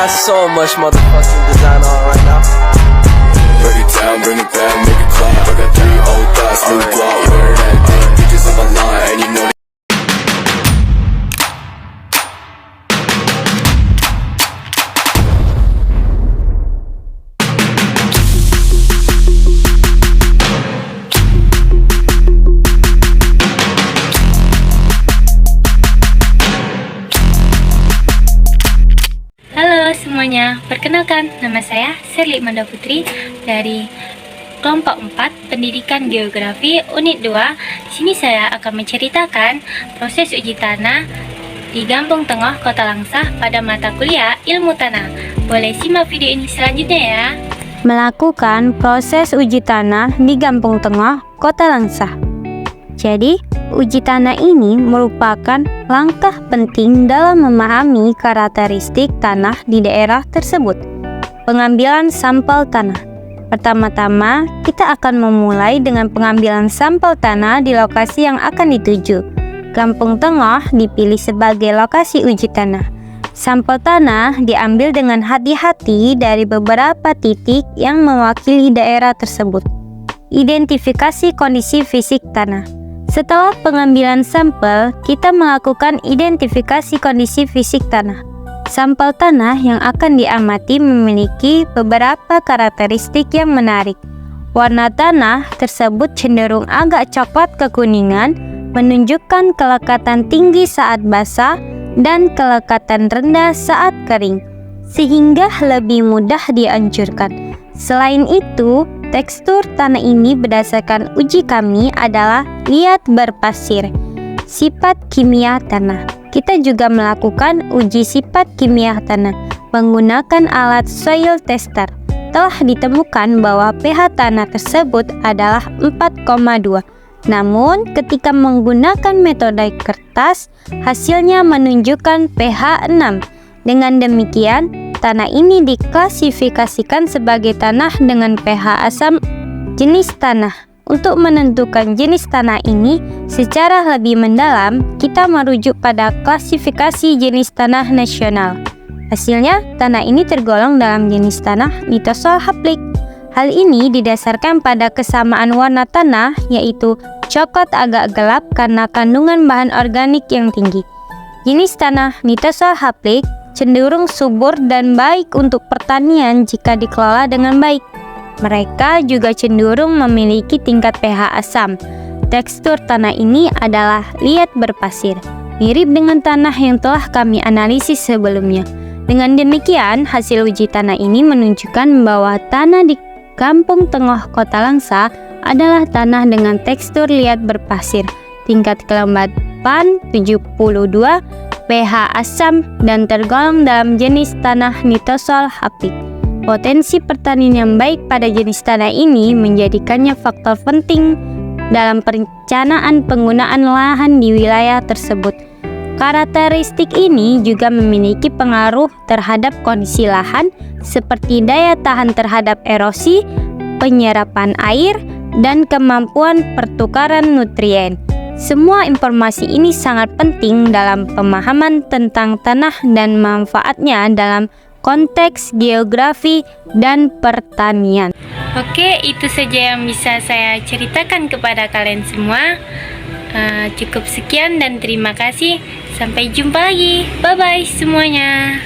got so much motherfucking design on right now. Break it down, bring it back, make it clap. I got 3 old thoughts, new guap, wear that thing. Bitches on my line, and you know that. Halo semuanya, perkenalkan nama saya Serli Manda Putri dari kelompok 4 Pendidikan Geografi Unit 2. Sini saya akan menceritakan proses uji tanah di Gampung Tengah, Kota Langsah pada mata kuliah Ilmu Tanah. Boleh simak video ini selanjutnya ya. Melakukan proses uji tanah di Gampung Tengah, Kota Langsah. Jadi, uji tanah ini merupakan langkah penting dalam memahami karakteristik tanah di daerah tersebut. Pengambilan sampel tanah. Pertama-tama, kita akan memulai dengan pengambilan sampel tanah di lokasi yang akan dituju. Gampung Tengah dipilih sebagai lokasi uji tanah. Sampel tanah diambil dengan hati-hati dari beberapa titik yang mewakili daerah tersebut. Identifikasi kondisi fisik tanah. Setelah pengambilan sampel, kita melakukan identifikasi kondisi fisik tanah. Sampel tanah yang akan diamati memiliki beberapa karakteristik yang menarik. Warna tanah tersebut cenderung agak coklat kekuningan, menunjukkan kelekatan tinggi saat basah dan kelekatan rendah saat kering, sehingga lebih mudah dihancurkan. Selain itu, tekstur tanah ini berdasarkan uji kami adalah liat berpasir. Sifat kimia tanah. Kita juga melakukan uji sifat kimia tanah menggunakan alat soil tester. Telah ditemukan bahwa pH tanah tersebut adalah 4,2. Namun, ketika menggunakan metode kertas, hasilnya menunjukkan pH 6. Dengan demikian, tanah ini diklasifikasikan sebagai tanah dengan pH asam. Jenis tanah. Untuk menentukan jenis tanah ini secara lebih mendalam, kita merujuk pada klasifikasi jenis tanah nasional. Hasilnya, tanah ini tergolong dalam jenis tanah litosol haplik. Hal ini didasarkan pada kesamaan warna tanah, yaitu coklat agak gelap karena kandungan bahan organik yang tinggi. Jenis tanah litosol haplik cenderung subur dan baik untuk pertanian jika dikelola dengan baik. Mereka juga cenderung memiliki tingkat pH asam. Tekstur tanah ini adalah liat berpasir, mirip dengan tanah yang telah kami analisis sebelumnya. Dengan demikian, hasil uji tanah ini menunjukkan bahwa tanah di Gampung Tengah, Kota Langsah adalah tanah dengan tekstur liat berpasir, tingkat kelembapan 72, pH asam, dan tergolong dalam jenis tanah litosol haplik. Potensi pertanian yang baik pada jenis tanah ini menjadikannya faktor penting dalam perencanaan penggunaan lahan di wilayah tersebut. Karakteristik ini juga memiliki pengaruh terhadap kondisi lahan seperti daya tahan terhadap erosi, penyerapan air, dan kemampuan pertukaran nutrien. Semua informasi ini sangat penting dalam pemahaman tentang tanah dan manfaatnya dalam konteks geografi dan pertanian. Oke, itu saja yang bisa saya ceritakan kepada kalian semua. Cukup sekian dan terima kasih. Sampai jumpa lagi. Bye-bye semuanya.